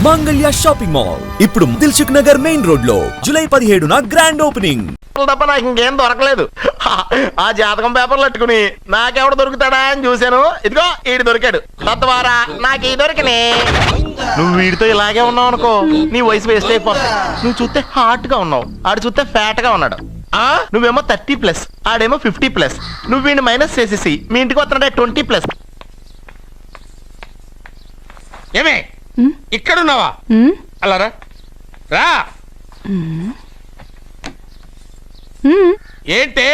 Mangalya shopping mall ఇప్పుడు Dilsukh Nagar main road లో July 17న grand opening. తప్ప నాకు ఇంకేం దొరకలేదు. ఆ జాతకం పేపర్లు పట్టుకుని నాకెవడు దొరుకుతాడా అని చూశాను. ఇదిగో ఈడు దొరికాడు. తత్వారా నాకు ఈ దొరికినే. నువ్వు వీడితో ఇలాగే ఉన్నావు అనుకో, నీ వయసు వేస్ట్ అయిపోతుంది. నువ్వు చూస్తే హాట్ గా ఉన్నావు, ఆడు చూస్తే ఫ్యాట్ గా ఉన్నాడు. నువ్వేమో 30+, ఆడేమో 50+. నువ్వు వీడిని మైనస్ చేసేసి మీ ఇంటికి వస్తున్నాడే 20+. ఏమే ఇక్కడున్నావా? అలా రా రా. ఏంటి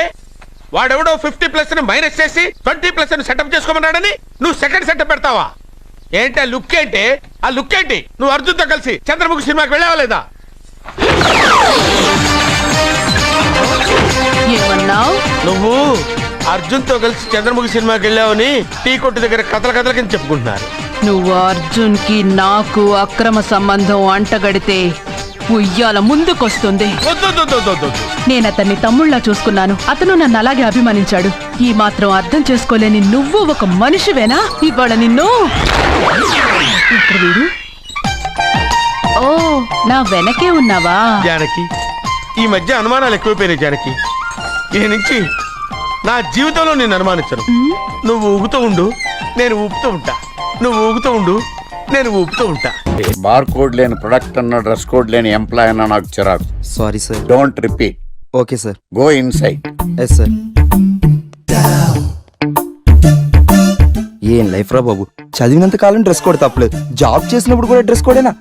వాడెవడో 50+ ని మైనస్ చేసి 20+ ని సెటప్ చేసుకోమన్నాడని నువ్వు సెకండ్ సెటప్ పెడతావా? ఏంటి ఆ లుక్ ఏంటి? ఆ లుక్ ఏంటి? నువ్వు అర్జున్తో కలిసి చంద్రముఖి సినిమాకి వెళ్ళావా లేదా? నువ్వు అర్జున్తో కలిసి చంద్రముఖి సినిమాకి వెళ్ళావని టీ కొట్టు దగ్గర కథల కింద చెప్పుకుంటున్నారు. నువ్వు అర్జున్ కి నాకు అక్రమ సంబంధం అంటగడితే ఉయ్యాల ముందుకొస్తుంది. నేను అతన్ని తమ్ముళ్ళ చూసుకున్నాను. అతను నన్ను అలాగే అభిమానించాడు. ఈ మాత్రం అర్థం చేసుకోలేని నువ్వు ఒక మనిషివేనా? ఇవాళ నిన్ను ఓ నా వెనకే ఉన్నావా? జానకి, ఈ మధ్య అనుమానాలు ఎక్కువైపోయినాయి జానకి. ఈ నుంచి నా జీవితంలో నేను అనుమానించను. నువ్వు ఊగుతూ ఉండు, నేను ఊపుతూ ఉంటా. నువ్వు ఊగుతూ ఉండు, నేను ఊపుతూ ఉంటా. బార్ కోడ్ లేని ప్రొడక్ట్ అన్న, డ్రెస్ కోడ్ లేని ఎంప్లాయ్ అన్న నాకు చిరాకు. Sorry sir. Don't repeat. Okay sir. Go inside. Yes sir. ఏం లైఫ్ రా బాబు, చదివినంత కాలం డ్రెస్ కోడ్ తప్పలేదు, జాబ్ చేసినప్పుడు కూడా డ్రెస్ కోడేనా?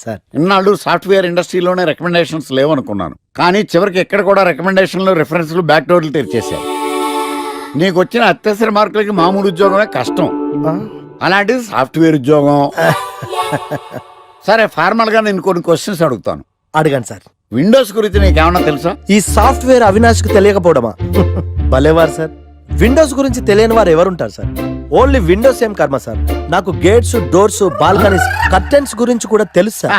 సార్, ఇన్నాళ్ళు సాఫ్ట్వేర్ ఇండస్ట్రీలోనే రికమెండేషన్స్ లేవనుకున్నాను, కానీ చివరికి ఎక్కడ కూడా రికమెండేషన్లు, రిఫరెన్స్లు, బ్యాక్ డోర్లు తెరిచేశారు. నీకు వచ్చిన అత్యవసర మార్కులకి మామూలు ఉద్యోగమే కష్టం, అలాంటిది సాఫ్ట్వేర్ ఉద్యోగం. సరే, ఫార్మల్ గా నేను కొన్ని క్వశ్చన్స్ అడుగుతాను. అడగండి సార్. విండోస్ గురించి నీకేమన్నా తెలుసా? ఈ సాఫ్ట్వేర్ అవినాష్ కు తెలియకపోవడమా? భలేవారు సార్. విండోస్ గురించి తెలియని వారు ఎవరుంటారు సార్? ఓన్లీ విండోస్ ఏం కర్మ సార్, నాకు గేట్స్, డోర్స్, బాల్కనీస్, కర్టెన్స్ గురించి కూడా తెలుసు సార్.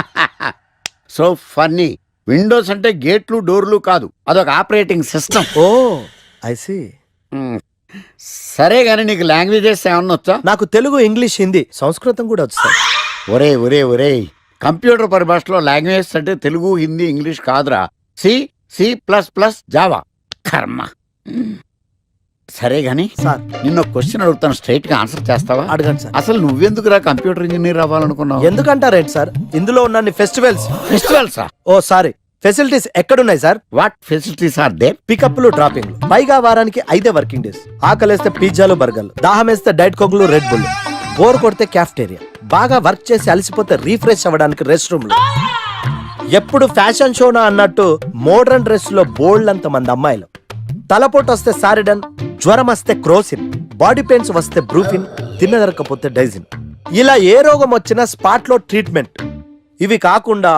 So funny. విండోస్ అంటే గేట్లు, డోర్లు కాదు, అదొక operating system. Oh I see. సరే గానీ నీకు లాంగ్వేజెస్ ఏమన్నా వచ్చా? నాకు తెలుగు, ఇంగ్లీష్, హిందీ, సంస్కృతం కూడా వచ్చు సార్. ఒరే ఒరే ఒరే, కంప్యూటర్ పరిభాషలో లాంగ్వేజెస్ అంటే తెలుగు, హిందీ, ఇంగ్లీష్ కాదురా. C++, Java. కర్మ. సరే గానీ సార్, నిన్న క్వశ్చన్ అడుగుతాను, స్ట్రైట్ గా ఆన్సర్ చేస్తావా? అడగండి సార్. అసలు నువ్వెందుకురా కంప్యూటర్ ఇంజనీర్ అవ్వాలనుకున్నావు? ఎందుకంటారేంటి సార్, ఇందులో ఉన్న ఫెస్టివల్స్. ఓ సారీ, ఫెసిలిటీస్ ఎక్కడున్నాయి sir? What facilities are there? పికప్లు, డ్రాపింగ్లు, పైగా వారానికి 5 వర్కింగ్ డేస్. ఆకలేస్తే పిజ్జాలు, బర్గర్లు, దాహం వేస్తే డైట్ కోక్లు, రెడ్ బుల్, బోర్ కొడితే క్యాఫ్టేరియా, బాగా వర్క్ చేసి అలసిపోతే రీఫ్రెష్ అవ్వడానికి రెస్ట్ రూమ్లు. ఎప్పుడు ఫ్యాషన్ షోనా అన్నట్టు మోడర్న్ డ్రెస్ లో బోల్డ్ అంత మంది అమ్మాయిలు. తలపోటు వస్తే సారిడన్, జ్వరం వస్తే క్రోసిన్, బాడీ పెయిన్స్ వస్తే బ్రూఫిన్, తిన్నదరకపోతే డైజిన్. ఇలా ఏ రోగం వచ్చినా స్పాట్ లో ట్రీట్మెంట్. ఇవి కాకుండా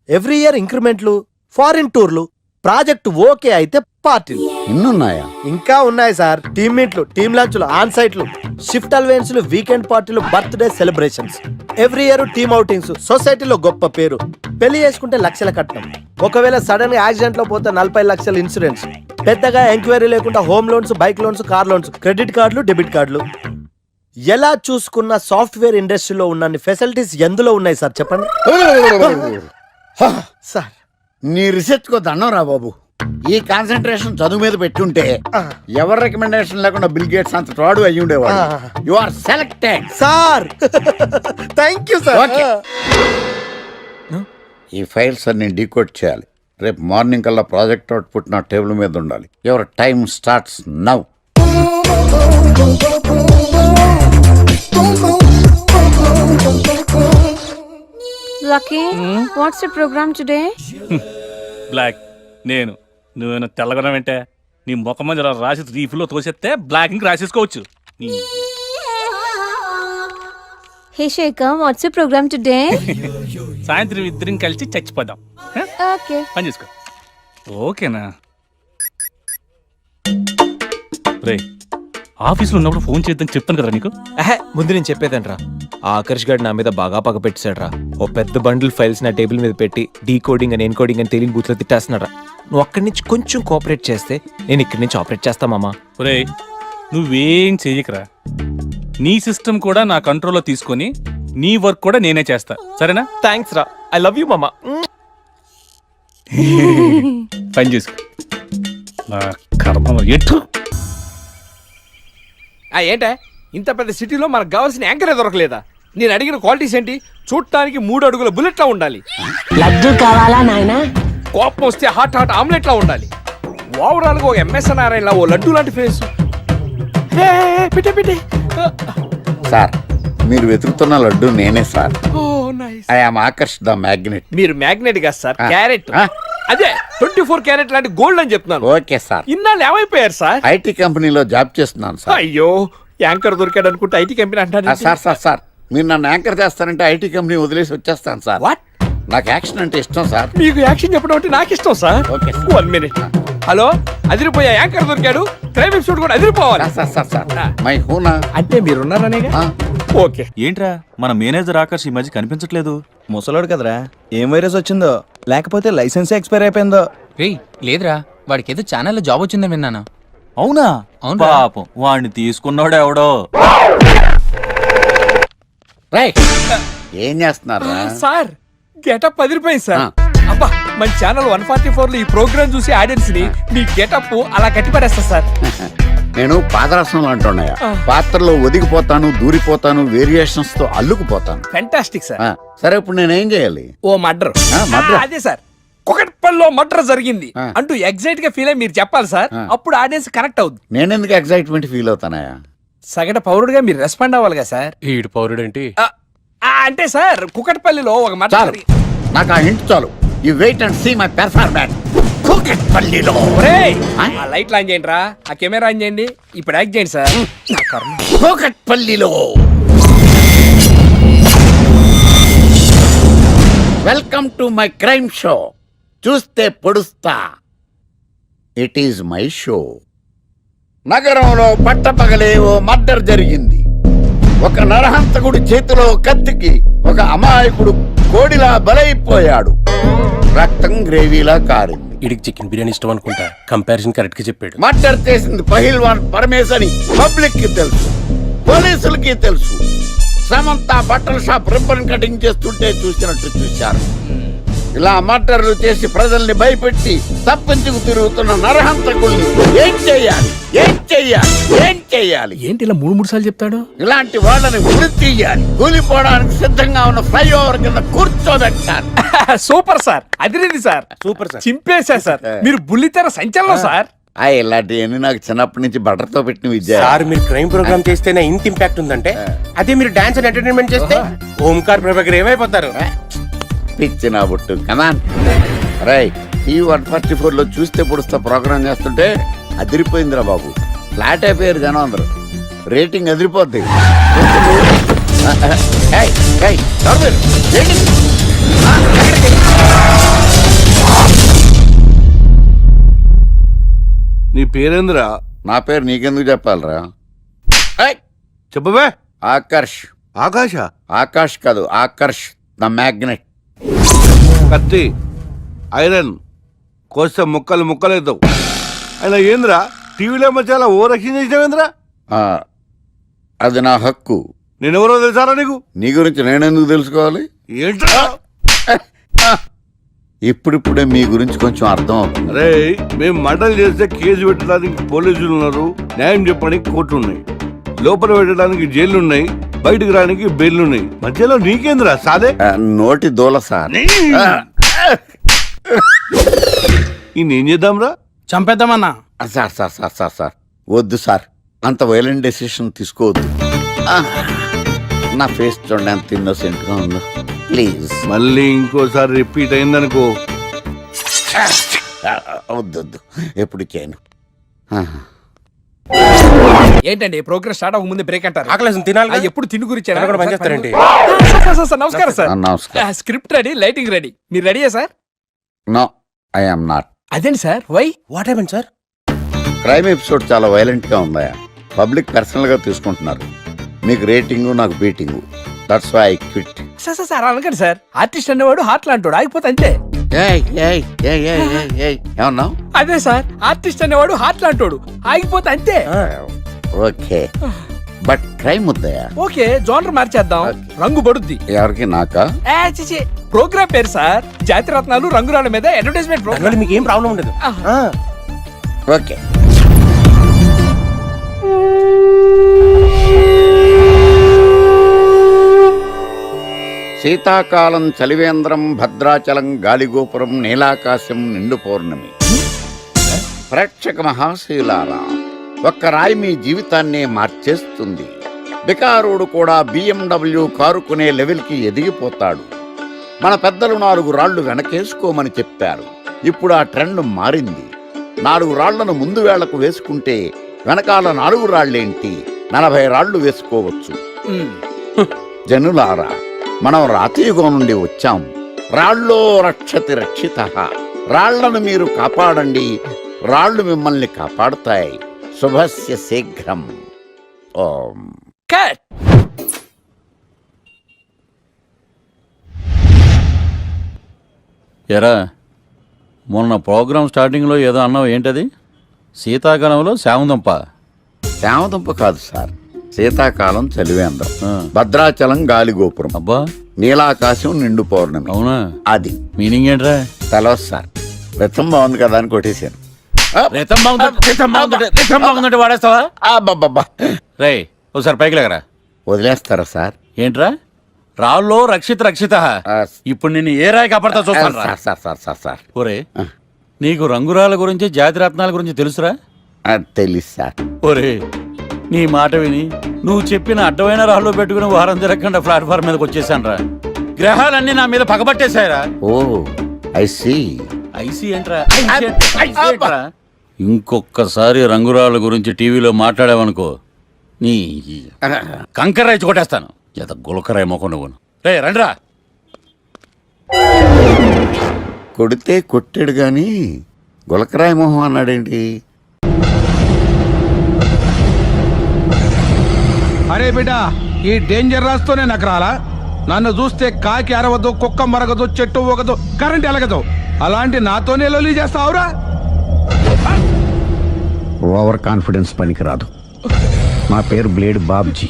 ఎవ్రీ ఇయర్ ఇంక్రిమెంట్లు, ఫారిన్ టూర్లు, ప్రాజెక్ట్ ఓకే అయితే పార్టీలు. ఇన్నున్నాయా? ఇంకా ఉన్నాయి సార్. టీమ్ మీట్లు, టీమ్ లంచ్లు, ఆన్ సైట్లు, షిఫ్ట్ అలవెన్స్లు, వీకెండ్ పార్టీలు, birthday celebrations, every year team outings, సొసైటీలో గొప్ప పేరు. పెళ్లి చేసుకుంటే లక్షల కట్నం, ఒకవేళ సడన్ గా యాక్సిడెంట్ లో పోతే 40 లక్షల ఇన్సూరెన్స్, పెద్దగా ఎంక్వైరీ లేకుండా home loans, bike loans, car loans, credit కార్డులు, డెబిట్ కార్డులు. ఎలా చూసుకున్న సాఫ్ట్వేర్ ఇండస్ట్రీలో ఉన్న ఫెసిలిటీస్ ఎందులో ఉన్నాయి సార్ చెప్పండి. సార్, నీ రీసెర్చ్ కో దండం రా బాబు. ఈ కాన్సన్ట్రేషన్ చదువు మీద పెట్టుంటే ఎవరి రికమెండేషన్ లేకుండా బిల్ గేట్స్ అంత ఫ్రాడ్ అయ్యి ఉండేవాడు. You are selected sir. Thank you sir. ఈ ఫైల్స్ అన్ని డీకోడ్ చేయాలి. రేపు మార్నింగ్ కల్లా ప్రాజెక్ట్ అవుట్పుట్ నా టేబుల్ మీద ఉండాలి. Your time starts now. Lucky, what's the program today? బ్లాక్. నేను నువ్వేనా తెల్లగొన వెంటే నీ ముఖం మీద రాసి రీఫ్లో తోసేస్తే బ్లాక్ ఇంక రాసేసుకోవచ్చు. Hey Shekhar, what's the program today? సాయంత్రం ఇద్దరం కలిసి చచ్చిపోదాం. Okay. పని చేసుకో. ఓకేనా? రే, ఆఫీస్లో ఉన్నప్పుడు ఫోన్ చేద్దాం చెప్తాను కదా నీకు. ముందు నేను చెప్పేదంట్రా, ఆ ఆకర్ష్ గారు నా మీద బాగా పగ పెట్టాడు రా. ఓ పెద్ద బండిల్ ఫైల్స్ నా టేబుల్ మీద పెట్టి డీకోడింగ్ అని, ఎన్కోడింగ్ అని తెలియని బూత్లో తిట్టేస్తున్నారా. నువ్వు అక్కడి నుంచి కొంచెం కోఆపరేట్ చేస్తే నేను ఇక్కడి నుంచి ఆపరేట్ చేస్తా మామా. రే, నువ్వేం చెయ్యకరా. నీ సిస్టమ్ కూడా నా కంట్రోల్లో తీసుకొని నీ వర్క్ కూడా నేనే చేస్తా సరేనా? థ్యాంక్స్ రా, ఐ లవ్ యూ మామా. పని చేసుకో. నా కర్మ ఎటు ఏంటే ఇంత పెద్ద సిటీలో మనకు కావాల్సిన యాంకరే దొరకలేదా? నేను అడిగిన క్వాలిటీస్ ఏంటి? చూడటానికి 3 అడుగుల బుల్లెట్లా ఉండాలి, లడ్డు కావాలా నాయనా? కోపం వస్తే హాట్ ఆమ్లెట్లా ఉండాలి, ఓవరాల్ గా ఒక ఎంఎస్ఎన్ నారాయణ ఓ లడ్డు లాంటి ఫేస్. పెట్టే పెట్టే. సార్ మీరు వెతుకుతున్న లడ్డు నేనే sir. Oh nice. I am Aakarsh the magnet. మీరు మ్యాగ్నెట్ కాదు సార్, ఆ. క్యారెట్. ఆ. అదే 24 క్యారెట్ లాంటి గోల్డ్ అని చెప్తున్నాను. Okay sir. ఇన్నాళ్ళు ఏమైపోయారు సార్? ఐటీ కంపెనీలో జాబ్ చేస్తున్నాను సార్. అయ్యో, యాంకర్ దొరికాడు అనుకుంటే ఐటీ కంపెనీ అంటారు. సార్ సార్ సార్ మీరు నన్ను యాంకర్ చేస్తారంటే ఐటీ కంపెనీ వదిలేసి వచ్చేస్తాను సార్. వాట్? నాకు యాక్షన్ అంటే ఇష్టం సార్. మీకు యాక్షన్ చెప్పడం అంటే నాకు ఇష్టం sir. Okay sir. 1 minute. Hello, అదిరిపోయా యాంకర్ దొరికాడు, క్రైమ్ ఎపిసోడ్ కూడా అదిరిపోవాలి. సార్ సార్ సార్ మై హూనా. అంటే మీరున్నారనేగా. ఓకే. ఏంట్రా మన మేనేజర్ ఆకర్ష్ ఈ మధ్య కనిపించట్లేదు? ముసలోడు కదరా, ఏం వైరస్ వచ్చిందో, లేకపోతే లైసెన్స్ ఎక్స్పైర్ అయిపోయిందో. లేదురా, వాడికి ఏదో ఛానల్లో జాబ్ వచ్చిందని విన్నాను. అవునా? అవును. పాపం వాడిని తీసుకున్నాడు ఎవడో. రైట్ ఏం చేస్తున్నారా? సార్ గెటప్ అదిరిపోయింది సార్. ఆ. అబ్బా, మన ఛానల్ 144 లో ఈ ప్రోగ్రామ్ చూసి ఆడియన్స్ ని మీ గెటప్ అలా కట్టి పడేస్తా సార్. నేను పాదరసంలో అంటున్నాయా, ఆ. పాత్రలో ఒదిగిపోతాను, దూరిపోతాను, వేరియేషన్స్ తో అల్లుకుపోతాను. Fantastic sir. ఆ, సరే ఇప్పుడు నేనేం చేయాలి? ఓ మర్డర్. ఆ, murder. అదే సార్, కుకట్పల్లిలో మర్డర్ జరిగింది ఆ. అంటూ ఎగ్జైట్ గా ఫీల్ అయ్యి మీరు చెప్పాలి సార్. ఆ. అప్పుడు ఆడియన్స్ కనెక్ట్ అవుద్ది. నేనెందుకు ఎగ్జైట్మెంట్ ఫీల్ అవుతానయా? సగటు పౌరుడుగా మీరు రెస్పాండ్ అవ్వాలి కదా సార్. ఈడు పౌరుడేంటి? అంటే సార్ కుకట్పల్లిలో ఒక మర్డర్ చాలు, నాకు ఆ హింట్ చాలు. You wait and see my performance. కూకట్పల్లిలో ఆ లైట్ ఆన్ చేయండి రా, ఆ కెమెరా ఆన్ చేయండి, ఇప్పుడు యాక్ట్ చేయండి సార్. నా కర్మ. కూకట్పల్లిలో welcome to my crime show. చూస్తే పొడుస్తా, ఇట్ ఈజ్ మై షో. నగరంలో పట్టపగలే ఓ మర్డర్ జరిగింది. ఒక నరహంతకుడి చేతిలో కత్తికి ఒక అమాయకుడు కోడిలా బలైపోయాడు. రక్తం గ్రేవీలా కారింది. ఇడికి చికెన్ బిర్యానీ ఇష్టం అనుకుంటా, కంపారిజన్ కరెక్ట్ గా చెప్పాడు. మర్డర్ చేసింది పహిల్వాన్ పరమేశ్ అని పబ్లిక్ కి తెలుసు, పోలీసులకి తెలుసు. సమంత బట్టల షాప్ రిబ్బన్ కటింగ్ చేస్తుంటే చూసినట్టు చూశారు. ఇలా మర్డర్లు చేసి ప్రజల్ని భయపెట్టి తప్పించుకు తిరుగుతున్న నరహంతకుల్ని ఏం చెయ్యాలి, ఏం చెయ్యాలి, ఏం చెయ్యాలి? ఏంటి ఇలా 3 సార్లు చెప్తాడు? ఇలాంటి వాళ్ళని ఉరి తీయాలి. కూలిపోవడానికి సిద్ధంగా ఉన్న ఫ్లైఓవర్ కింద కూర్చోబెట్టాలి. సూపర్ సార్, అదిరింది సార్, సూపర్ సార్. చింపేశా సార్. మీరు బుల్లితెర సంచలనం సార్. ఇలాంటివన్నీ నాకు చిన్నప్పటి నుంచి బట్టర్తో పెట్టిన విద్య. సార్ మీరు క్రైమ్ ప్రోగ్రామ్ చేస్తేనే ఇంత ఇంపాక్ట్ ఉందంటే, అదే మీరు డాన్స్ అండ్ ఎంటర్టైన్మెంట్ చేస్తే ఓంకార్ ప్రభాకర్ ఏమైపోతారు? పిచ్చి నా బుట్టు కమాన్. రై ఈ 144 లో చూస్తే పొడుస్తా ప్రోగ్రామ్ చేస్తుంటే అదిరిపోయిందిరా బాబు. ఫ్లాట్ అయిపోయారు జనం అందరూ. రేటింగ్ అదిరిపోద్ది. ఏయ్, ఏయ్, ఎవరు మీరు? ఏంటి? ఎక్కడికి? నీ పేరేంద్రా? నా పేరు నీకెందుకు చెప్పాలరా? ఏయ్, చెప్పవే. ఆకర్ష్. ఆకాశ? ఆకాష్ కాదు, ఆకర్ష్ ద మ్యాగ్నెట్. కత్తి, ఐరన్ కోస్తే ముక్కలు ముక్కలవుతావు. అయినా ఏంద్రా టీవీలో మధ్య ఓ రక్షణ చేసినావేంద్రా? అది నా హక్కు. నేనెవరో తెలుసారా నీకు? నీ గురించి నేనెందుకు తెలుసుకోవాలి? ఏంట్రా? ఇప్పుడిప్పుడే మీ గురించి కొంచెం అర్థం అవుతుంది. అరే మేము మర్డర్ చేస్తే కేసు పెట్టడానికి పోలీసులు ఉన్నారు, న్యాయం చెప్పడానికి కోర్టులు ఉన్నాయి, లోపల పెట్టడానికి జైలు ఉన్నాయి, బయటకు రానికి బెయిల్ ఉన్నాయి. మధ్యలో నీకేంద్రా సాదే? నోటి దూల సార్. ఏం చేద్దాంరా? చంపేద్దామన్నా. Sir sir sir sir sir వద్దు సార్, అంత వైలెంట్ డెసిషన్ తీసుకోవద్దు. నా ఫేస్ చూడండి ఎంత ఇన్నోసెంట్ గా ఉందో. ప్లీజ్ మళ్ళీ ఇంకోసారి రిపీట్ అయిందనుకో. వద్దు వద్దు, ఎప్పుడు చేయను. ఏంటండి ప్రోగ్రెస్ స్టార్ట్ అవ్వక ముందే బ్రేక్ అంటారు? ఆకలేసం తినాలి. ఎప్పుడు తిని గురించి పనిచేస్తారండి. నమస్కారం సార్. నమస్కారం. స్క్రిప్ట్ రెడీ, లైటింగ్ రెడీ, మీరు రెడీయా sir? No I am not. అదేంటి sir, why? What happen sir? Crime episode చాలా వైలెంట్ గా ఉందా? పబ్లిక్ పర్సనల్ గా తీసుకుంటున్నారు. మీకు రేటింగ్, నాకు beating. That's why I quit. Sir sir sir అనకండి సార్. ఆర్టిస్ట్ అనేవాడు హార్ట్ లాంటాడు, ఆగిపోతే అంతే. ఏమన్నావు? అదే సార్, ఆర్టిస్ట్ అనేవాడు హార్ట్ లాంటాడు, ఆగిపోతే అంతే. ఓకే బట్ క్రైమ్ ముద్దయ్య. ఓకే జోనర్ మార్చేద్దాం, రంగు పడుద్ది. ఎవరికి నాకా? చిచి ప్రోగ్రామ్ పేరు సార్ జాతి రత్నాలు రంగురాళ్ళ మీద అడ్వర్టైజ్మెంట్ ప్రోగ్రామ్. మీకు ఏం ప్రాబ్లం ఉండదు. ఓకే. శీతాకాలం చలివేంద్రం, భద్రాచలం గాలిగోపురం, నీలాకాశం, నిండు పౌర్ణమి. ప్రేక్షక మహాశీలారా, ఒక్క రాయి మీ జీవితాన్నే మార్చేస్తుంది. బికారోడు కూడా BMW కారు కొనే లెవెల్కి ఎదిగిపోతాడు. మన పెద్దలు 4 రాళ్లు వెనకేసుకోమని చెప్పారు. ఇప్పుడు ఆ ట్రెండ్ మారింది. 4 రాళ్లను ముందు వేళ్లకు వేసుకుంటే వెనకాల 4 రాళ్లేంటి 40 రాళ్లు వేసుకోవచ్చు. జనులారా, మనం రాతియుగం నుండి వచ్చాం. రాళ్ళో రక్షతి రక్షిత. రాళ్లను మీరు కాపాడండి, రాళ్లు మిమ్మల్ని కాపాడుతాయి. శుభస్య శీఘ్రం. ఓం. కట్. ఎరా, మొన్న ప్రోగ్రామ్ స్టార్టింగ్లో ఏదో అన్నావు, ఏంటది? శీతాకాలంలో శామదుంప. శామదుంప కాదు సార్, శీతాకాలం చలివేంద్రం, భద్రాచలం గాలిగోపురం, అబ్బా, నీలాకాశం, నిండు పౌర్ణమి. అవునా? అది మీనింగ్ ఏంట్రా? తెలవదు సార్. రతం బాగుంది కదా అని కొట్టేశాను. రితం బాగుందంటే వాడేస్తావా? అబ్బబ్బబ్బా. రే, ఒకసారి పైకి లేకరా. వదిలేస్తారా సార్? ఏంట్రా? రాళ్ళో రక్షిత రక్షిత. ఇప్పుడు నిన్ను ఏ రాయి కాపాడతా చూస్తాను. Sir sir sir sir sir ఒరే, నీకు రంగురాల గురించి, జాతి రత్నాల గురించి తెలుసురా? తెలీదు సార్. ఒరే, నీ మాట విని నువ్వు చెప్పిన అడ్డమైన రాళ్ళు పెట్టుకుని వారం తిరగకుండా ప్లాట్ఫామ్ మీదకి వచ్చేసాను రా. గ్రహాలన్నీ నా మీద పగబట్టేశాయరా. ఓ ఐ సీ. ఐసీ ఏంట్రా? ఇంకొకసారి రంగురాళ్ళ గురించి టీవీలో మాట్లాడావనుకో, నీ కంకర్రాయి కొట్టేస్తాను. ఎంత గులకరాయి మొక్క నువ్వు. రే రండ్రా. కొడితే కొట్టాడు గాని గులకరాయి మొహం అన్నాడేంటి? అరే బిడ్డ, ఈ డేంజర్ రాస్తూనే నాకు రాలా? నన్ను చూస్తే కాకి అరవదు, కుక్క మరగదు, చెట్టు ఊగదు, కరెంట్ ఎలగదు. అలాంటి నాతోనే లొలి చేస్తావురా? ఓవర్ కాన్ఫిడెన్స్ పనికిరాదు. నా పేరు బ్లేడ్ బాబ్జీ.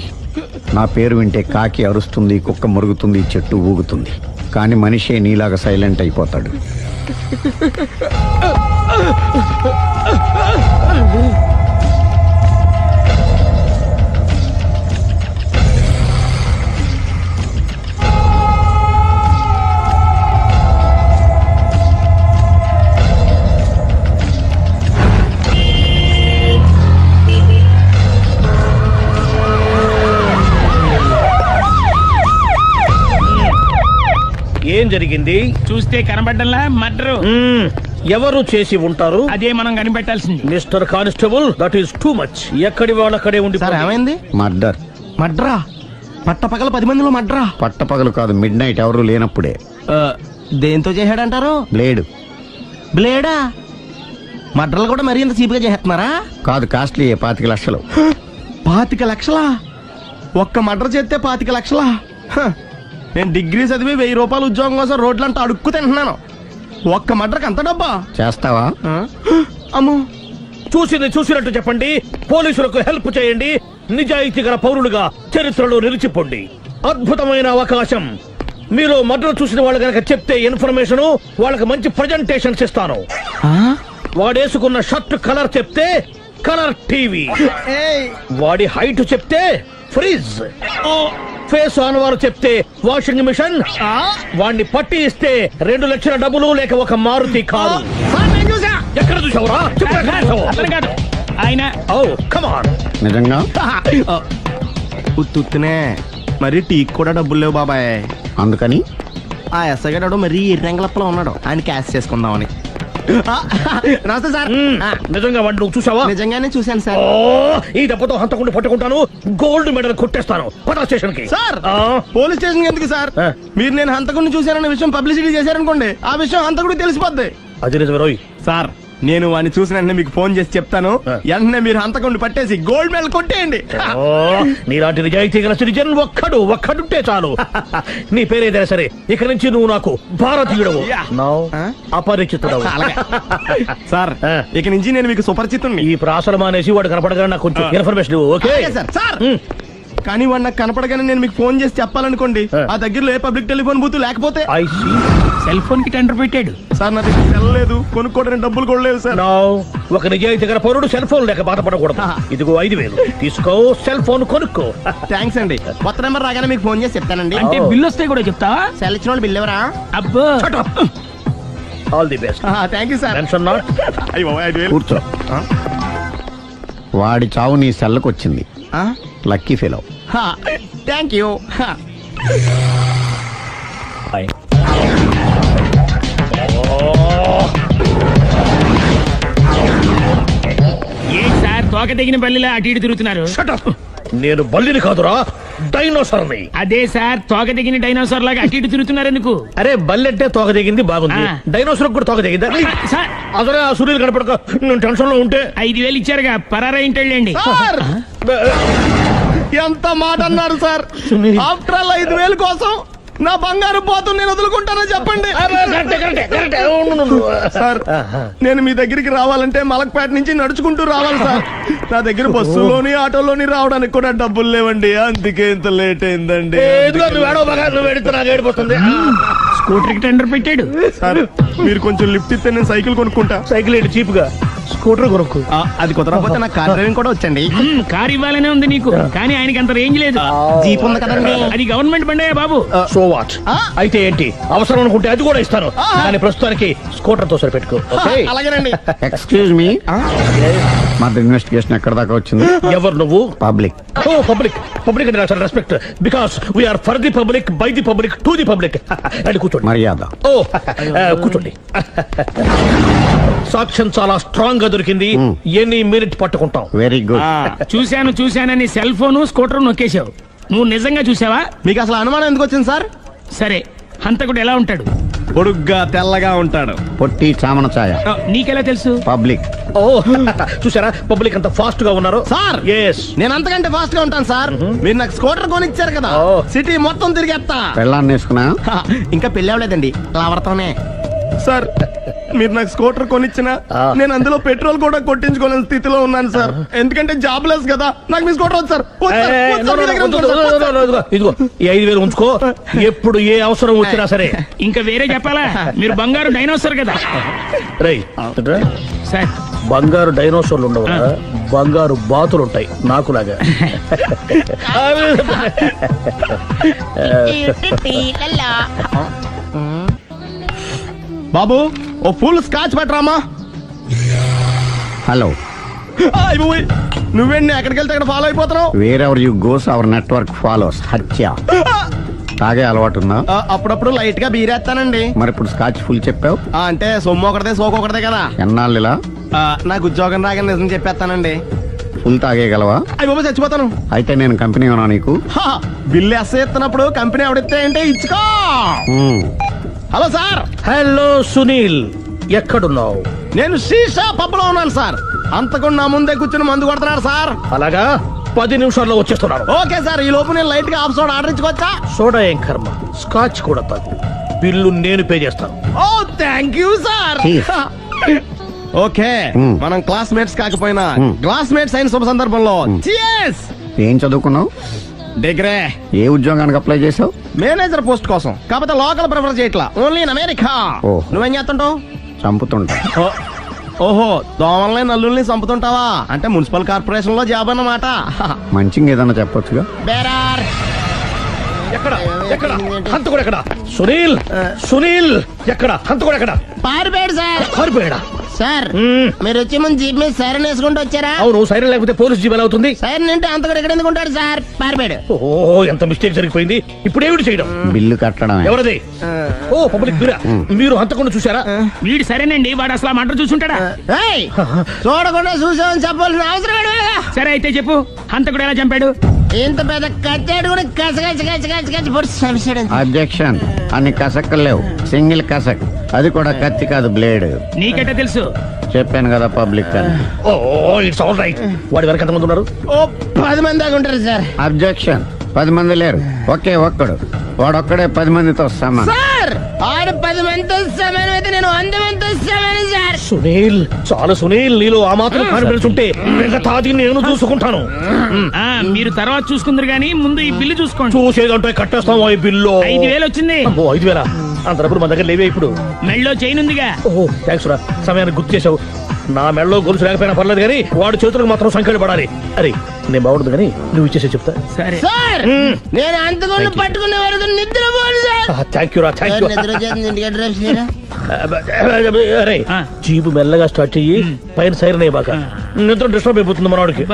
నా పేరు వింటే కాకి అరుస్తుంది, కుక్క మురుగుతుంది, చెట్టు ఊగుతుంది, కానీ మనిషే నీలాగా సైలెంట్ అయిపోతాడు. ఏం జరిగింది? చూస్తే కనబడ్డంలా మర్డరు. ఎవరు చేసి ఉంటారు? అదే మనం కనిపెట్టాల్సింది. Mister constable, that is too much. ఎక్కడి వాళ్ళక్కడే ఉండి. ఏమైంది? మర్డర్. మడ్రా? పట్టపగల 10 మందిలో మడ్రా? పట్టపగలు కాదు, మిడ్ నైట్ ఎవరు లేనప్పుడే. దేంతో చేశాడంటారు? బ్లేడ్. బ్లేడా? మడ్రలు కూడా మరీ ఇంత చీప్ గా చేస్తున్నారా? కాదు, కాస్ట్లీ 25 లక్షలు. 25 లక్షలా? ఒక్క మడ్ర చేస్తే 25 లక్షలా? నేను డిగ్రీ చదివి 1000 రూపాయలు ఉద్యోగం కోసం రోడ్లంతా అడుక్కు తింటున్నాను. ఒక్క మడ్రకు అంత డబ్బా? చేస్తావా? అమ్మో. చూసింది చూసినట్టు చెప్పండి. పోలీసులకు హెల్ప్ చేయండి. నిజాయితీ గల పౌరులుగా చరిత్రలో నిలిచిపోండి. అద్భుతమైన అవకాశం. మీరు మర్డర్ చూసిన వాళ్ళు కనుక చెప్తే ఇన్ఫర్మేషన్, వాళ్ళకి మంచి ప్రజెంటేషన్స్ ఇస్తాను. వాడేసుకున్న షర్ట్ కలర్ చెప్తే కలర్ టీవీ, వాడి హైట్ చెప్తే ఫ్రిజ్, ఫేస్ ఆన్ వారు చెప్తే వాషింగ్ మిషన్, వాడిని పట్టి ఇస్తే 2 లక్షల డబ్బులు లేక ఒక మారుతి కారు. ఎక్కడ చూసావురా? ఆయన నిజంగా ఉత్తునే మరి టీకి కూడా డబ్బులు లేవు బాబాయ్. అందుకని ఆ ఎస్ఐ గడు మరీ ఎర్రంగలప్పలో ఉన్నాడు, ఆయన క్యాష్ చేసుకుందామని. నమస్తే సార్. నిజంగా వాడిని నువ్వు చూసావా? నిజంగానే చూశాను సార్. ఈ దెబ్బతో హంతకుండా పట్టుకుంటాను, గోల్డ్ మెడల్ కొట్టేస్తాను. పటా స్టేషన్ కి. సార్, పోలీస్ స్టేషన్ ఎందుకు సార్? మీరు నేను హంతకుడిని చూశానన్న విషయం పబ్లిసిటీ చేశారనుకోండి, ఆ విషయం హంతకుడికి తెలిసిపోద్ది. అది నిజమే రోయ్. సార్, నేను వాడిని చూసిన వెంటనే మీకు ఫోన్ చేసి చెప్తాను. వెంటనే మీరు హంతకుడిని పట్టేసి గోల్డ్ మెడల్ కొట్టేయండి. నీలాంటి నిజాయితీ గల సిటిజన్ ఒక్కడుంటే చాలు. నీ పేరేదైనా సరే, ఇక నుంచి నువ్వు నాకు భారతీయుడవు, అపరిచితుడవు. సార్, ఇక నుంచి నేను మీకు సుపరిచితుడిని. ఈ ప్రాసలు మానేసి వాడు కనపడగా నాకు కొంచెం ఇన్ఫర్మేషన్. Okay sir. కానీ వాడు నాకు కనపడగానే నేను మీకు ఫోన్ చేసి చెప్పాలనుకోండి, ఆ దగ్గరలో ఏ పబ్లిక్ టెలిఫోన్ బూత్ లేకపోతే సెల్ ఫోన్ కి టెండర్ పెట్టాడు. సార్ నా దగ్గర సెల్ లేదు, కొనుక్కోవడానికి డబ్బులు కూడా లేవు సార్. ఒక నిజాయితీ గల పౌరుడు సెల్ ఫోన్ లేక బాధపడకూడదు. ఇదిగో 5,000 తీసుకో, సెల్ ఫోన్ కొనుక్కో. థ్యాంక్స్ అండి. కొత్త నెంబర్ రాగానే మీకు ఫోన్ చేసి చెప్తానండి. అంటే బిల్ వస్తే కూడా చెప్తావా? సెల్ ఇచ్చిన వాళ్ళు బిల్ ఎవరా? అబ్బో, all the best. Thank you sir. Tension not. అయ్యో 5,000. కూర్చో. వాడి చావు నీ సెల్లకు వచ్చింది. Lucky fellow. Thank you. ఏం సార్ తోక తెగిన బల్లిలా అటు ఇటు తిరుగుతున్నారు? నేను బల్లిని కాదురా, డైనోసార్ని. అదే సార్, తోక తెగిన డైనోసార్ లాగా అటు ఇటు తిరుగుతున్నారు ఎందుకు? అరే బల్లెట్టే తోక తెగింది బాగుంది, డైనోసార్ కూడా తోక తెగిందా? అదరే ఆ సూర్యులు కనపడక నేను టెన్షన్ లో ఉంటే 5,000 ఇచ్చారుగా, పరారా ఇంటండి. ఎంత మాట అన్నారు సార్. ఆఫ్టర్ ఆల్ 5,000 కోసం నా బంగారు పోతు నేను వదులుకుంటానో చెప్పండి సార్. నేను మీ దగ్గరికి రావాలంటే మలక్పేట నుంచి నడుచుకుంటూ రావాలి సార్. నా దగ్గర బస్సులోని ఆటోలోని రావడానికి కూడా డబ్బులు లేవండి, అందుకే ఇంత లేట్ అయిందండి. స్కూటర్ కి టెండర్ పెట్టాడు సార్. మీరు కొంచెం లిఫ్ట్ ఇస్తే నేను సైకిల్ కొనుక్కుంటా. సైకిల్ ఏంటి చీప్ గా, స్కూటర్ కొనుక్కు. అది కుదరకపోతే నాకు కార్ డ్రైవింగ్ కూడా వచ్చండి. కార్ ఇవ్వాలనే ఉంది నీకు, కానీ ఆయనకి అంత రేంజ్ లేదు. జీప్ ఉంది కదండి. అది గవర్నమెంట్ బండే బాబు. So what? అయితే ఏంటి, అవసరం అనుకుంటే అది కూడా ఇస్తాను, కానీ ప్రస్తుతానికి స్కూటర్ తో సరిపెట్టుకో. అలాగేనండి. ఎక్స్క్యూజ్ మీ, మా ఇన్వెస్టిగేషన్ ఎక్కడ దాకా వచ్చింది? ఎవరు నువ్వు? పబ్లిక్. ఓ పబ్లిక్. పబ్లిక్ అంటే చాలా respect, because we are for the public, by the public, to the public. అని కూర్చోండి. మర్యాద. ఓ కూర్చోండి. సాక్ష్యం చాలా స్ట్రాంగ్ గా దొరికింది, ఎన్ని మినిట్ పట్టుకుంటాం. Very good. చూశానని సెల్ ఫోన్ స్కూటర్ నొక్కేశావు. నువ్వు నిజంగా చూసావా? మీకు అసలు అనుమానం ఎందుకు వచ్చింది సార్? సరే, హంతకుడు ఎలా ఉంటాడు? పొడుగ్గా తెల్లగా ఉంటాడు. పొట్టి చామన ఛాయ. నీకెలా తెలుసు? పబ్లిక్. ఓ చూసారా, పబ్లిక్ అంత ఫాస్ట్ గా ఉన్నారు సార్. ఎస్, నేను అంతకంటే ఫాస్ట్ గా ఉంటాను సార్. మీరు నాకు స్కూటర్ కొనిచ్చారు కదా, సిటీ మొత్తం తిరిగేస్తా. పెళ్ళాన్ని వేసుకున్నా? ఇంకా పెళ్లి అవ్వలేదండి, లావర్తోనే. సార్ మీరు నాకు స్కూటర్ కొనిచ్చిన నేను అందులో పెట్రోల్ కూడా కొట్టించుకోలేని స్థితిలో ఉన్నాను సార్. ఎందుకంటే జాబ్ లెస్ కదా. నాకు మీ స్కూటర్ వద్దు సార్. ఇదిగో ఈ 5,000 ఉంచుకో, ఎప్పుడు ఏ అవసరం వచ్చినా సరే. ఇంకా వేరే చెప్పాలా? మీరు బంగారు డైనోసార్ కదా. రై సార్, బంగారు డైనోసార్లు ఉండవు, బంగారు బాతులు ఉంటాయి నాకులాగా. బాబు ఓ ఫుల్ స్కాచ్ పెట్టరామా. హలో. నువ్వేండి ఎక్కడికి వెళ్తే అక్కడ ఫాలో అయిపోతున్నావు? Wherever you goes our network follows. హత్య. తాగే అలవాటు ఉందా? అప్పుడప్పుడు లైట్ గా బీరేస్తానండి. మరి ఇప్పుడు స్కాచ్ ఫుల్ చెప్పావు అంటే సొమ్ము ఒకటిదే సోకు ఒకటిదే కదా. ఎన్నాళ్ళు ఇలా? నాకు ఉద్యోగం రాగానే నిజం చెప్పేస్తానండి. ఫుల్ తాగేయగలవా? అయ్యి బాబు చచ్చిపోతాను. అయితే నేను కంపెనీ ఉన్నా నీకు? బిల్లు ఎస్ఐ ఎత్తినప్పుడు కంపెనీ ఎవడితే అంటే ఇచ్చుకో. Hello sir. హలో సునీల్, ఎక్కడున్నావు? నేను శీషా పబ్ లో ఉన్నాను సార్. అంతకుండా నా ముందే కూర్చుని మందు కొడుతున్నాడు సార్. అలాగా, 10 నిమిషాల్లో వచ్చేస్తున్నాను. Okay sir. ఈ లోపు నేను లైట్ గా హాఫ్ సోడా ఆర్డర్ ఇచ్చుకోవచ్చా? సోడా ఏం కర్మ, స్కాచ్ కూడా తాగు. బిల్లు నేను పే చేస్తాను. ఓ థ్యాంక్ యూ సార్. ఓకే, మనం క్లాస్మేట్స్ కాకపోయినా క్లాస్మేట్స్ అయిన శుభ సందర్భంలో cheers. ఏం చదువుకున్నావు? డిగ్రీ. ఏ ఉద్యోగానికి అప్లై చేసావు? మేనేజర్ పోస్ట్ కోసం. కాకపోతే లోకల్ ప్రిఫర్ చేయట్లా, ఓన్లీ ఇన్ అమెరికా. నువ్వేం చేస్తుంటావు? చంపుతుంటా. ఓహో, దోమల్ని నల్లుల్ని చంపుతుంటావా? అంటే మున్సిపల్ కార్పొరేషన్ లో జాబ్ అన్నమాట. మంచిగా ఏదన్నా చెప్పొచ్చుగా. బేరార్. ఎక్కడ ఎక్కడ హంతకుడు ఎక్కడ? సునీల్, సునీల్ ఎక్కడ? హంతకుడు ఎక్కడ? పారిపోయాడు సార్. పారిపోయాడా? సార్ మీరు వచ్చే ముందు జీప్ మీద సైరన్ వేసుకుంటూ వచ్చారా? అవును, సైరన్ లేకపోతే పోలీస్ జీప్ ఎలా అవుతుంది? సైరన్ అంటే అంతకుడు ఎక్కడ ఎందుకు ఉంటాడు సార్? పారిపోయాడు. ఓ ఎంత మిస్టేక్ జరిగిపోయింది. ఇప్పుడు ఏమిటి చేయడం? బిల్లు కట్టడం. ఎవరది? ఓ పబ్లిక్ మీరా? మీరు హంతకుండా చూసారా? వీడు సరేనండి, వాడు అసలు మంట చూసుంటాడా? చూడకుండా చూసామని చెప్పాల్సిన అవసరం లేదు. సరే అయితే చెప్పు, హంతకుడు ఎలా చంపాడు? ఇంత పెద్ద కచ్చాడు కూడా కచ్చ పొడి. అబ్జెక్షన్. అన్ని కసక్కలు లేవు, సింగిల్ కసక్. అది కూడా కత్తి కాదు, బ్లేడ్. నీకెట్టా తెలుసు? చెప్పాను కదా పబ్లిక్ అని. Oh it's all right. వాడి వరకు ఎంతమంది ఉన్నారు? ఓ 10 మంది దాకా ఉంటారు సార్. అబ్జెక్షన్. 10 మంది లేరు, ఒకే ఒక్కడు. వాడొక్కడే 10 మందితో సమానం. సార్ ఆరు 10 మందితో సమానం అయితే నేను 100 మందితో సమానం సార్. సునీల్ చాలా సునీల్, నీలో ఆ మాత్రం కాన్ఫిడెన్స్ ఉంటే మిగతాది నేను చూసుకుంటాను. మీరు తర్వాత చూసుకుందరు గానీ ముందు ఈ బిల్లు చూసుకోండి. చూసేదంటే కట్టేస్తాం ఈ బిల్లు. 5,000 వచ్చింది. 5,000 అంతప్పుడు మన దగ్గర లేవే ఇప్పుడు. మెళ్ళో చైన్ ఉందిగా. ఓహో థ్యాంక్స్ రా, సమయానికి గుర్తు చేసావు. నా మెడలో గొలుసు లేకపోయినా పర్లేదు కానీ వాడి చేతులకు మాత్రం సంఖ్యలు పడాలి. అరే నేను బాగుంటుంది కానీ నువ్వు ఇచ్చేసే చెప్తా. సరే సార్ నేను అంతకుండా పట్టుకునే వరకు నిద్రపోను సార్. థ్యాంక్ యూ రా, థ్యాంక్ యూ. అరే జీబు మెల్లగా స్టార్ట్ చెయ్యి, పైన సైరన్ అయ్యాక నిద్ర డిస్టర్బ్ అయిపోతుంది మనవాడికి.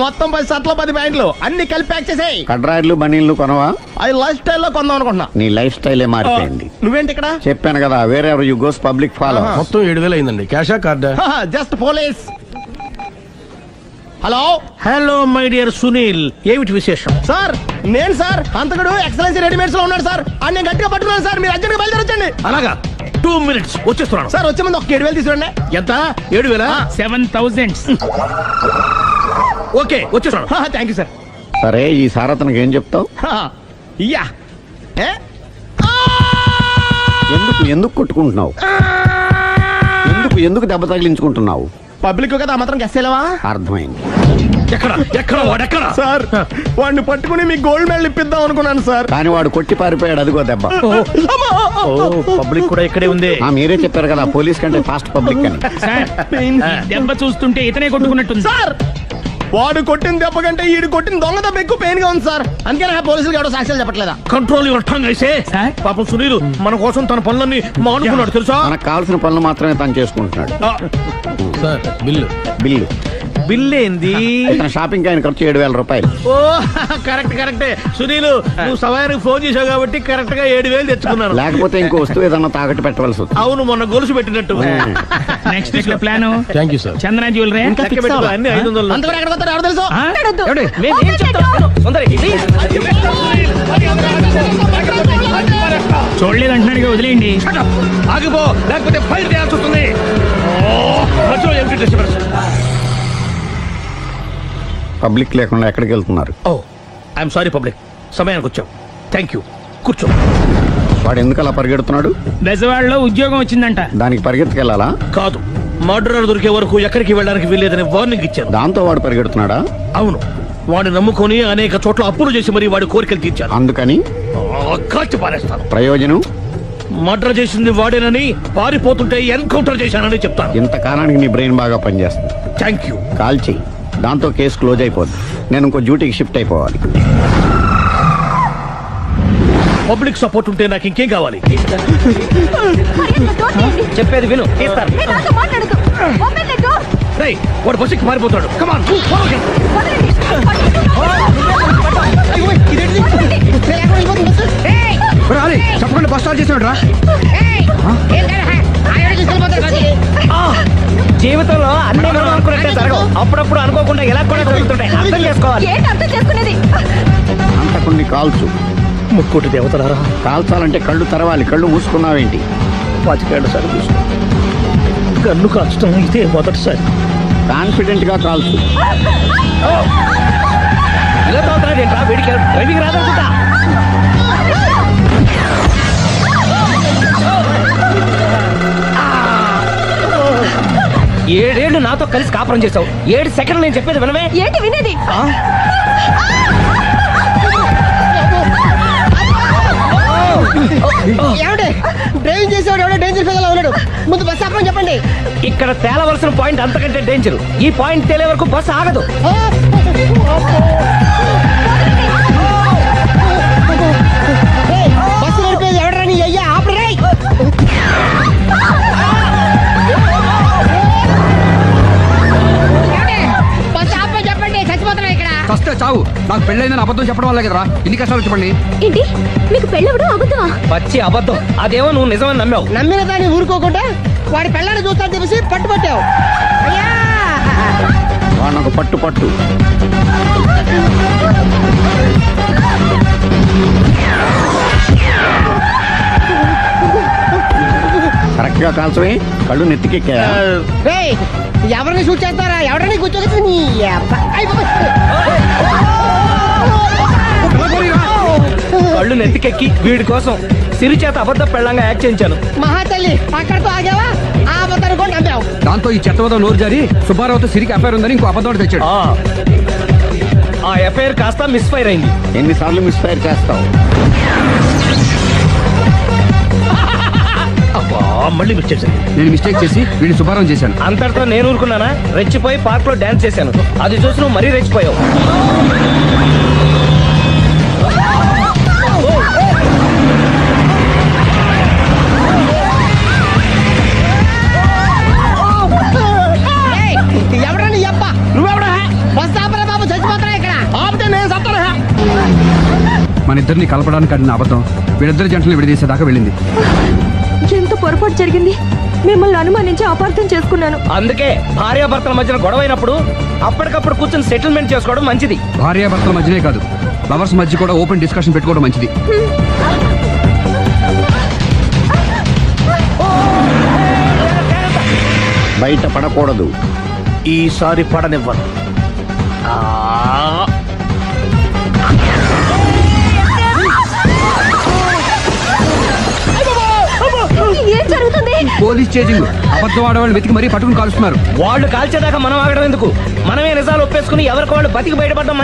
మొత్తం 10 షర్ట్లు 10 ప్యాంట్లు అన్ని కలిపి ప్యాక్ చేసేయ్. కడ్రాయిలు బనీళ్లు కొనవా? అది లైఫ్ స్టైల్లో కొందాం అనుకుంటున్నా. నీ లైఫ్ స్టైలే మారిపోయింది. నువ్వేంటి ఇక్కడ? చెప్పాను కదా, వేరే యు గోస్ పబ్లిక్ ఫాలో. మొత్తం 7,000 అయిందండి. క్యాషా కార్డా? Just police. Hello hello my dear Sunil, ఏమిటి విశేషం? సార్ నేను సార్ అంతకుడు ఎక్సలెన్సీ రెడీమేడ్స్ లో ఉన్నాడు సార్. అని నేను గట్టిగా పట్టుకున్నాను సార్. మీరు అర్జెంట్గా బయలుదేరొచ్చండి. అలాగా 2 minutes వచ్చేస్తున్నాను సార్. వచ్చే ముందు ఒక 7,000 తీసుకోండి. ఎంత? 7,000? 7,000. ఓకే వచ్చేస్తున్నాను. Thank you sir. సరే ఈ సార్ అతనికి ఏం చెప్తావు? యా ఎందుకు కొట్టుకుంటున్నావు? ఎందుకు దెబ్బ తగిలించుకుంటున్నావు? పబ్లిక్ కదా ఆ మాత్రం గెస్సేలేవా? అర్థమైంది. ఎక్కడ వాడెక్కడ? సార్ వాడిని పట్టుకుని మీ గోల్డ్ మెడల్ ఇప్పిద్దాం అనుకున్నాను సార్. కానీ వాడు కొట్టి పారిపోయాడు, అదిగో దెబ్బ. పబ్లిక్ కూడా ఇక్కడే ఉంది. మీరే చెప్పారు కదా పోలీస్ కంటే ఫాస్ట్ పబ్లిక్ అని. సార్ దెబ్బ చూస్తుంటే ఇతనే కొట్టుకున్నట్టుంది. సార్ వాడు కొట్టిన దెబ్బ కంటే ఈడు కొట్టిన దొంగ దెబ్బ ఎక్కువ పెయిన్ గా ఉంది సార్. అందుకే నా పోలీసులు ఎవడో సాక్ష్యాలు చెప్పట్లేదా? కంట్రోల్ యువర్ టంగ్ అయితే. పాపం సునీల్ మన కోసం తన పనులన్నీ మానుకున్నాడు తెలుసా? మనకు కావాల్సిన పనులు మాత్రమే తను చేసుకుంటున్నాడు. సార్ బిల్లు బిల్ ఏంది? షాపింగ్ ఆయన ఖర్చు 7,000 రూపాయలు. ఓ కరెక్టే సునీల్, నువ్వు సమయానికి ఫోన్ చేసావు కాబట్టి కరెక్ట్ గా 7,000 తెచ్చుకున్నాను. లేకపోతే ఇంకో వస్తువు ఏదన్నా తాకట్టు పెట్టవలసి వస్తుంది. అవును మొన్న గొలుసు పెట్టినట్టు. నెక్స్ట్ వీక్ లో plan thank you sir. Chandana jewellery అన్ని 500. అంతవరకు ఎక్కడ పోతారు ఎవరు తెలుసు? చూడలేదు అంటున్నాడు, వదిలేయండి. ఆగిపో లేకపోతే ఫైర్ చేయాల్సి వస్తుంది. పబ్లిక్ లేకుండా ఎక్కడికి వెళ్తున్నారు? ఓ ఐఎమ్ సారీ పబ్లిక్, సమయానికి వచ్చావు. థ్యాంక్ యూ, కూర్చో. వాడు ఎందుకు అలా పరిగెడుతున్నాడు? బెజవాడలో ఉద్యోగం వచ్చిందంట. దానికి పరిగెత్తుకెళ్ళాలా? కాదు, మర్డరర్ దొరికే వరకు ఎక్కడికి వెళ్ళడానికి వీల్లేదని వార్నింగ్ ఇచ్చాను. దాంతో వాడు పరిగెడుతున్నాడా? అవును, వాడిని నమ్ముకొని అనేక చోట్ల అప్పులు చేసి మరి వాడి కోరికలు తీర్చాను. అందుకని కాల్చి పారేస్తాను. ప్రయోజనం? మర్డర్ చేసింది వాడేనని, పారిపోతుంటే ఎన్కౌంటర్ చేశానని చెప్తాను. ఇంతకాలానికి నీ బ్రెయిన్ బాగా పనిచేస్తుంది. Thank you. కాల్ చెయ్యి, దాంతో కేసు క్లోజ్ అయిపోద్ది. నేను ఇంకో డ్యూటీకి షిఫ్ట్ అయిపోవాలి. పబ్లిక్ సపోర్ట్ ఉంటే నాకు ఇంకేం కావాలి? చెప్పేది విను. రేయ్, వాడు బస్సుకి మారిపోతాడు. కమాన్ చెప్పకుండా బస్ స్టార్ట్ చేసాడు రా. జీవితంలో అన్ని మనం అనుకున్నట్టే జరగవు. అప్పుడప్పుడు అనుకోకుండా ఎలా కూడా జరుగుతుంటాయి. అర్థం చేసుకోవాలి. అంతకుని కాల్చు. ముక్కోటి దేవతలారా, కాల్చాలంటే కళ్ళు తెరవాలి. కళ్ళు మూసుకున్నావేంటి? 25 సార్లు చూసుకో. కన్ను కాల్చడం ఇదే మొదటిసారి. కాన్ఫిడెంట్ గా కాల్చు. ఇలా తోతున్నాడేంట్రా, వీడికి డ్రైవింగ్ రాదనుకుంటా. ఏడేళ్లు నాతో కలిసి కాపురం చేసావు. 7 సెకండ్లు నేను చెప్పేది వినవే. ఏంటి వినేది? డ్రైవింగ్ చేసేవాడు ఎవడో డేంజర్ ఫీల్ ఉన్నాడు. ముందు బస్ ఆపమని చెప్పండి. ఇక్కడ తేలవలసిన పాయింట్ అంతకంటే డేంజర్. ఈ పాయింట్ తేలే వరకు బస్సు ఆగదు. బస్సు నడిపేది ఎవడని అయ్యా ఆపరే. బస్సు ఆపమని చెప్పండి, చచ్చిపోతున్నా ఇక్కడ. ఫస్ట్ చావు. నాకు పెళ్ళైందని అబద్ధం చెప్పడం వల్ల కదరా ఇన్ని కష్టాలు చెప్పండి. ఏంటి మీకు పెళ్ళవడం అబద్ధమా? పచ్చి అబద్ధం. అదేమో నువ్వు నిజమని నమ్మావు. నమ్మిన దాన్ని ఊరుకోకుండా వాడి పెళ్ళాన్ని చూస్తాను తెలిసి పట్టుబట్టావు. అయ్యా వాడినొక పట్టు. కరెక్ట్ గా కాల్చవే. కళ్ళు నెత్తికెక్కా. ఎవరిని షూట్ చేస్తారా? ఎవరిని కూర్చోగచ్చు. కళ్ళు నెత్తికెక్కి వీడి కోసం సిరి చేత అబద్ధ పెళ్ళంగా యాక్ట్ చేయించాను. మహాతల్లి అక్కడితో ఆగావా? ఆ అబద్ధాన్ని కూడా నమ్మావు. దాంతో ఈ చెత్తవద నోరు జారి సుబ్బారావుతో సిరికి అఫైర్ ఉందని ఇంకో అబద్ధం తెచ్చాడు. ఆ ఎఫ్ఐఆర్ కాస్త మిస్ఫైర్ అయింది. ఎన్నిసార్లు మిస్ఫైర్ చేస్తావు? మళ్ళీ మిస్టేక్ నేను మిస్టేక్ చేసి వీడిని సుబ్బారావు చేశాను. అంతటితో నేను ఊరుకున్నానా? రెచ్చిపోయి పార్క్ లో డాన్స్ చేశాను. అది చూసి నువ్వు మరీ రెచ్చిపోయావు. ఎవడని అప్ప నువ్వెవడా? వస్తాపరా బాబు, చచ్చిపోతారా ఇక్కడ? ఆపితే నేను సత్తానా? మన ఇద్దరిని కలపడానికి అడిగిన అబద్ధం వీళ్ళిద్దరి జంటలు విడదీసేదాకా వెళ్ళింది. ఎంత పొరపాటు జరిగింది. మిమ్మల్ని అనుమానించి అపార్థం చేసుకున్నాను. అందుకే భార్యాభర్తల మధ్యన గొడవైనప్పుడు అప్పటికప్పుడు కూర్చొని సెటిల్మెంట్ చేసుకోవడం మంచిది. భార్యాభర్తల మధ్యనే కాదు, లవర్స్ మధ్య కూడా ఓపెన్ డిస్కషన్ పెట్టుకోవడం మంచిది. బయట పడకూడదు. ఈసారి పడనివ్వను. ఏం జరుగుతుంది? Police chasing. అబద్ధం ఆడవాళ్ళు వెతికి మరీ పట్టుకుని కాలుస్తున్నారు. వాళ్ళు కాల్చేదాకా మనం ఆగడం ఎందుకు? మనమే నిజాలు ఒప్పేసుకుని ఎవరికి వాళ్ళు బతికి బయటపడడం